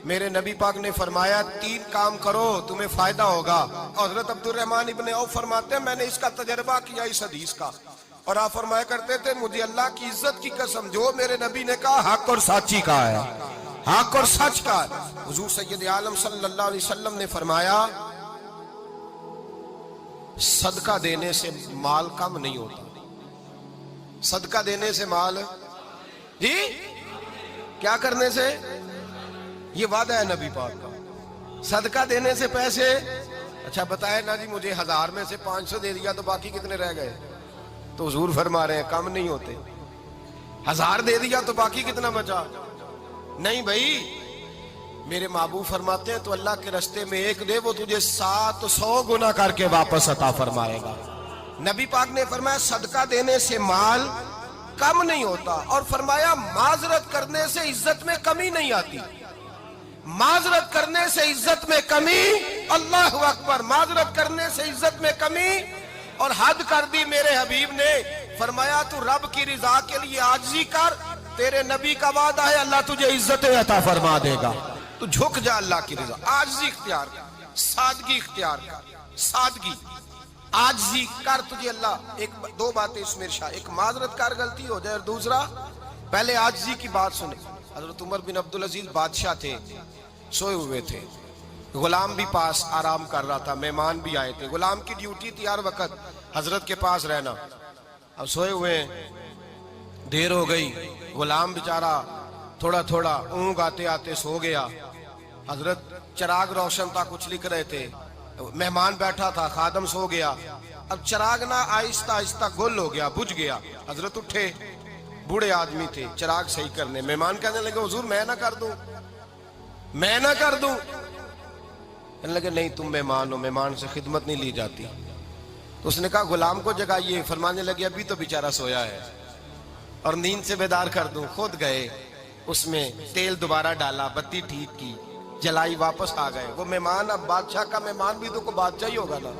میرے نبی پاک نے فرمایا 3 کام کرو تمہیں فائدہ ہوگا. حضرت عبدالرحمن ابن عوف فرماتے ہیں میں نے اس کا تجربہ کیا اس حدیث کا, اور آپ فرمایا کرتے تھے مجھے اللہ کی عزت کی قسم جو میرے نبی نے کہا حق اور سچی کہا ہے, حق اور سچ کا ہے. حضور سید عالم صلی اللہ علیہ وسلم نے فرمایا صدقہ دینے سے مال کم نہیں ہوتا. صدقہ دینے سے مال جی کیا کرنے سے, یہ وعدہ ہے نبی پاک کا. صدقہ دینے سے پیسے, اچھا بتائے نا جی مجھے 1000 میں سے 500 دے دیا تو باقی کتنے رہ گئے؟ تو حضور فرما رہے ہیں کم نہیں ہوتے. 1000 دے دیا تو باقی کتنا بچا؟ نہیں بھائی, میرے محبوب فرماتے ہیں تو اللہ کے رستے میں 1 دے وہ تجھے 700 گنا کر کے واپس عطا فرمائے گا. نبی پاک نے فرمایا صدقہ دینے سے مال کم نہیں ہوتا, اور فرمایا معذرت کرنے سے عزت میں کمی نہیں آتی. معذرت کرنے سے عزت میں کمی, اللہ اکبر, معذرت کرنے سے عزت میں کمی. اور حد کر دی میرے حبیب نے, فرمایا تو رب کی رضا کے لیے عاجزی کر, تیرے نبی کا وعدہ ہے اللہ تجھے عزت عطا فرما دے گا. تو جھک جا اللہ کی رضا, عاجزی اختیار کر, سادگی اختیار کر, سادگی عاجزی کر, تجھے اللہ 2 باتیں اس میں ارشاد, ایک معذرت کر غلطی ہو جائے, اور دوسرا پہلے عاجزی کی بات سنے. حضرت عمر بن عبدالعزیز بادشاہ تھے, سوئے ہوئے تھے, غلام بھی پاس آرام کر رہا تھا, مہمان بھی آئے تھے. غلام کی ڈیوٹی تھی ہر وقت حضرت کے پاس رہنا. اب سوئے ہوئے ہیں, دیر ہو گئی, غلام بیچارہ تھوڑا تھوڑا اونگ آتے آتے سو گیا. حضرت چراغ روشن تھا, کچھ لکھ رہے تھے, مہمان بیٹھا تھا, خادم سو گیا. اب چراغ نہ آہستہ آہستہ گل ہو گیا, بجھ گیا. حضرت اٹھے, بوڑھے آدمی تھے, چراغ صحیح کرنے. مہمان کہنے لگے حضور میں نہ کر دوں, میں نہ کر دوں. کہنے لگے نہیں تم مہمان ہو, مہمان سے خدمت نہیں لی جاتی. تو اس نے کہا غلام کو جگائیے. فرمانے لگے ابھی تو بیچارہ سویا ہے اور نیند سے بیدار کر دوں. خود گئے, اس میں تیل دوبارہ ڈالا, بتی ٹھیک کی, جلائی, واپس آ گئے. وہ مہمان, اب بادشاہ کا مہمان بھی تو کوئی بادشاہ ہی ہوگا نا.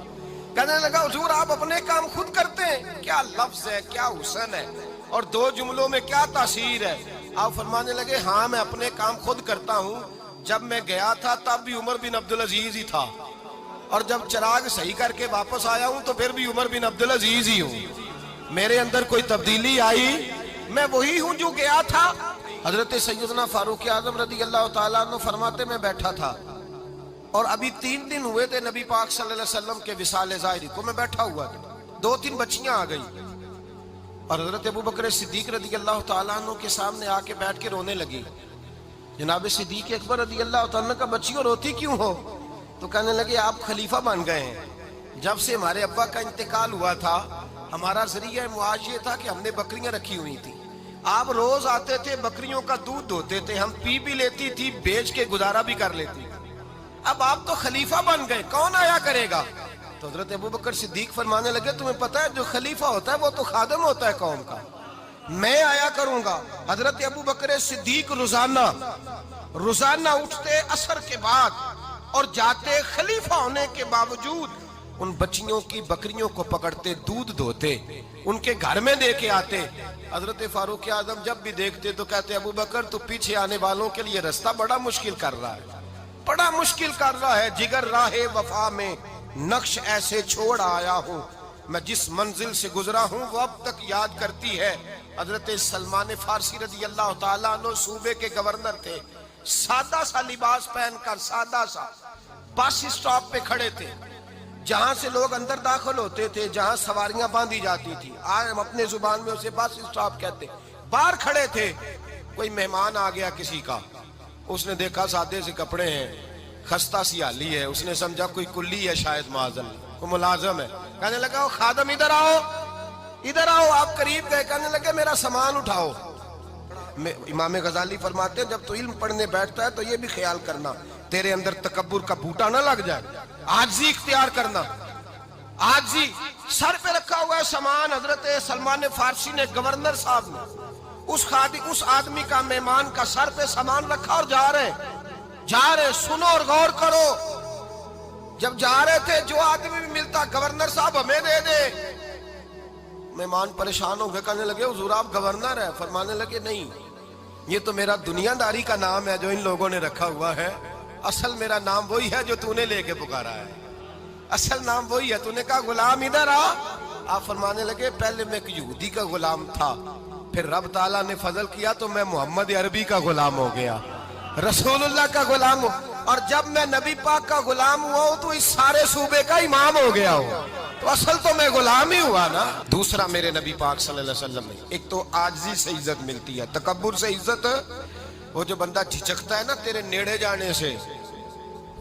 کہنے لگا حضور آپ اپنے کام خود کرتے ہیں, کیا لفظ ہے, کیا حسن ہے, اور 2 جملوں میں کیا تاثیر ہے. آپ فرمانے لگے ہاں میں اپنے کام خود کرتا ہوں. جب میں گیا تھا تب بھی عمر بن عبدالعزیز ہی تھا, اور جب چراغ صحیح کر کے واپس آیا ہوں تو پھر بھی عمر بن عبدالعزیز ہی ہوں. میرے اندر کوئی تبدیلی آئی, میں وہی ہوں جو گیا تھا. حضرت سیدنا فاروق اعظم رضی اللہ تعالیٰ عنہ فرماتے میں بیٹھا تھا, اور ابھی 3 دن ہوئے تھے نبی پاک صلی اللہ علیہ وسلم کے وصال ظاہری کو. میں بیٹھا ہوا تھا, 2-3 بچیاں آ گئی, اور حضرت ابو بکر صدیق رضی اللہ تعالیٰ عنہ کے سامنے آ کے بیٹھ کے رونے لگی. جناب صدیق اکبر رضی اللہ تعالیٰ عنہ کا بچیوں روتی کیوں ہو؟ تو کہنے لگے آپ خلیفہ بن گئے ہیں. جب سے ہمارے ابا کا انتقال ہوا تھا ہمارا ذریعہ معاش یہ تھا کہ ہم نے بکریاں رکھی ہوئی تھی. آپ روز آتے تھے, بکریوں کا دودھ دھوتے تھے, ہم پی بھی لیتی تھی, بیچ کے گزارا بھی کر لیتی. اب آپ تو خلیفہ بن گئے, کون آیا کرے گا؟ تو حضرت ابو بکر صدیق فرمانے لگے تمہیں پتہ ہے جو خلیفہ ہوتا ہے وہ تو خادم ہوتا ہے قوم کا, میں آیا کروں گا. حضرت ابو بکر صدیق روزانہ اٹھتے عصر کے بعد اور جاتے, خلیفہ ہونے کے باوجود ان بچیوں کی بکریوں کو پکڑتے, دودھ دھوتے, ان کے گھر میں دے کے آتے. حضرت فاروق اعظم جب بھی دیکھتے تو کہتے ابو بکر تو پیچھے آنے والوں کے لیے رستہ بڑا مشکل کر رہا ہے, بڑا مشکل کر رہا ہے. جگر راہ وفا میں نقش ایسے چھوڑ آیا ہوں, میں جس منزل سے گزرا ہوں وہ اب تک یاد کرتی ہے. حضرت سلمان فارسی رضی اللہ تعالیٰ عنہ صوبے کے گورنر تھے, سادہ سا لباس پہن کر, سادہ سا, بس اسٹاپ پہ کھڑے تھے, جہاں سے لوگ اندر داخل ہوتے تھے, جہاں سواریاں باندھی جاتی تھی, آج ہم اپنے زبان میں اسے بس اسٹاپ کہتے. باہر کھڑے تھے, کوئی مہمان آ گیا کسی کا, اس نے دیکھا سادے سے کپڑے ہیں, خستہ سی حالی ہے, اس نے سمجھا کوئی کلی ہے شاید, معاذ اللہ کوئی ملازم ہے. کہنے لگا خادم ادھر آؤ, ادھر آؤ. آپ قریب گئے, کہنے لگے میرا سامان اٹھاؤ. امام غزالی فرماتے ہیں جب تو علم پڑھنے بیٹھتا ہے تو یہ بھی خیال کرنا تیرے اندر تکبر کا بوٹا نہ لگ جائے, عاجزی اختیار کرنا. عاجزی, سر پہ رکھا ہوا ہے سامان. حضرت سلمان فارسی نے, گورنر صاحب نے, اس آدمی کا, مہمان کا سر پہ سامان رکھا اور جا رہے. سنو اور غور کرو. جب جا رہے تھے جو آدمی بھی ملتا گورنر صاحب ہمیں دے دے. مہمان پریشان ہو گئے, کہنے لگے حضور آپ گورنر ہیں؟ فرمانے لگے نہیں, یہ تو میرا دنیا داری کا نام ہے جو ان لوگوں نے رکھا ہوا ہے، اصل میرا نام وہی ہے جو تو نے لے کے پکارا ہے، اصل نام وہی ہے۔ تو نے کہا غلام ادھر آ، آپ فرمانے لگے پہلے میں ایک یہودی کا غلام تھا، پھر رب تعالیٰ نے فضل کیا تو میں محمد عربی کا غلام ہو گیا، رسول اللہ کا غلام ہوں، اور جب میں نبی پاک کا غلام ہوا ہوں تو اس سارے صوبے کا امام ہو گیا ہوں، تو اصل تو میں غلام ہی ہوا نا۔ دوسرا میرے نبی پاک صلی اللہ علیہ وسلم نے ایک تو عاجزی سے عزت ملتی ہے، تکبر سے عزت، وہ جو بندہ جھجکتا ہے نا تیرے نیڑے جانے سے،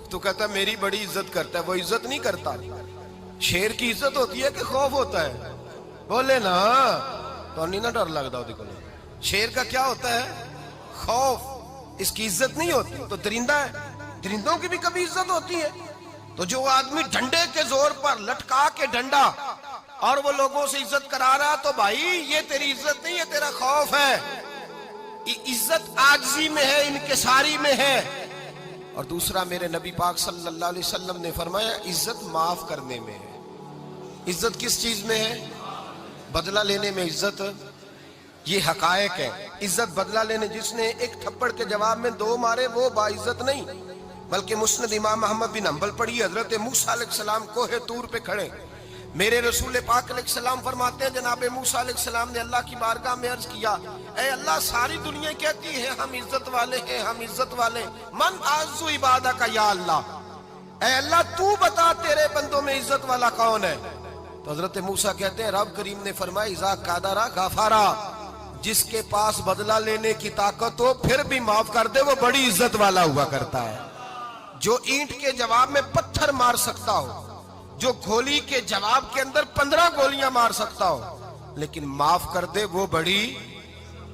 تو کہتا ہے میری بڑی عزت کرتا ہے، وہ عزت نہیں کرتا۔ شیر کی عزت ہوتی ہے کہ خوف ہوتا ہے؟ بولے نا، تو نہیں نہ ڈر لگتا ہوتی کو۔ شیر کا کیا ہوتا ہے؟ خوف، اس کی عزت نہیں ہوتی۔ تو درندہ ہے، درندوں کی بھی کبھی عزت ہوتی ہے؟ تو جو آدمی ڈنڈے کے زور پر لٹکا کے ڈنڈا اور وہ لوگوں سے عزت کرا رہا، تو بھائی یہ تیری عزت نہیں ہے، تیرا خوف ہے۔ عزت عاجزی میں ہے، انکساری میں ہے۔ اور دوسرا میرے نبی پاک صلی اللہ علیہ وسلم نے فرمایا عزت معاف کرنے میں ہے۔ عزت کس چیز میں ہے؟ بدلہ لینے میں عزت، یہ حقائق ہے۔ عزت بدلہ لینے، جس نے ایک تھپڑ کے جواب میں 2 مارے وہ باعزت نہیں، بلکہ مسند امام احمد بن حنبل پڑھی، حضرت موسیٰ علیہ السلام کوہ طور پہ کھڑے، میرے رسول پاک علیہ السلام فرماتے ہیں جناب موسیٰ علیہ السلام نے اللہ کی بارگاہ میں عرض کیا، اے اللہ ساری دنیا کہتی ہے ہم عزت والے ہیں، ہم عزت والے، من اعز عبادک یا اللہ، اے اللہ تو بتا تیرے بندوں میں عزت والا کون ہے؟ تو حضرت موسیٰ کہتے ہیں رب کریم نے فرمایا اذا قادرا غفارا، جس کے پاس بدلہ لینے کی طاقت ہو پھر بھی معاف کر دے وہ بڑی عزت والا ہوا کرتا ہے۔ جو اینٹ کے جواب میں پتھر مار سکتا ہو، جو گولی کے جواب کے اندر 15 گولیاں مار سکتا ہو لیکن معاف کر دے وہ بڑی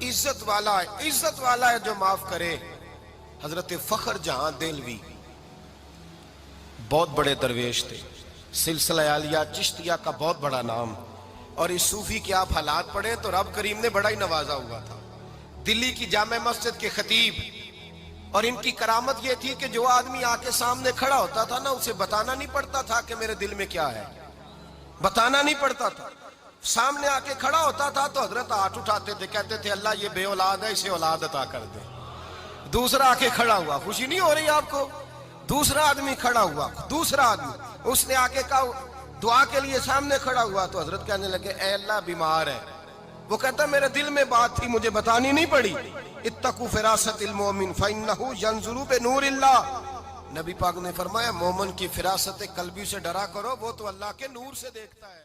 عزت والا ہے۔ عزت والا ہے جو معاف کرے۔ حضرت فخر جہاں دہلوی بہت بڑے درویش تھے، سلسلہ عالیہ چشتیہ کا بہت بڑا نام، اور اس صوفی کے آپ حالات پڑھیں تو رب کریم نے بڑا ہی نوازا ہوا تھا۔ دلی کی جامع مسجد کے خطیب، اور ان کی کرامت یہ تھی کہ جو آدمی آ کے سامنے کھڑا ہوتا تھا نا اسے بتانا نہیں پڑتا تھا کہ میرے دل میں کیا ہے، بتانا نہیں پڑتا تھا۔ سامنے آ کے کھڑا ہوتا تھا تو حضرت ہاتھ اٹھاتے تھے، کہتے تھے اللہ یہ بے اولاد ہے اسے اولاد عطا کر دے۔ دوسرا آ کے کھڑا ہوا، خوشی نہیں ہو رہی آپ کو؟ دوسرا آدمی کھڑا ہوا، دوسرا آدمی، اس نے آ کے کہا دعا کے لیے سامنے کھڑا ہوا تو حضرت کہنے لگے اے اللہ بیمار ہے، وہ کہتا میرے دل میں بات تھی مجھے بتانی نہیں پڑی، اتقوا فراست المومن فإنہ ینظر بنور اللہ، نبی پاک نے فرمایا مومن کی فراست قلبی سے ڈرا کرو، وہ تو اللہ کے نور سے دیکھتا ہے۔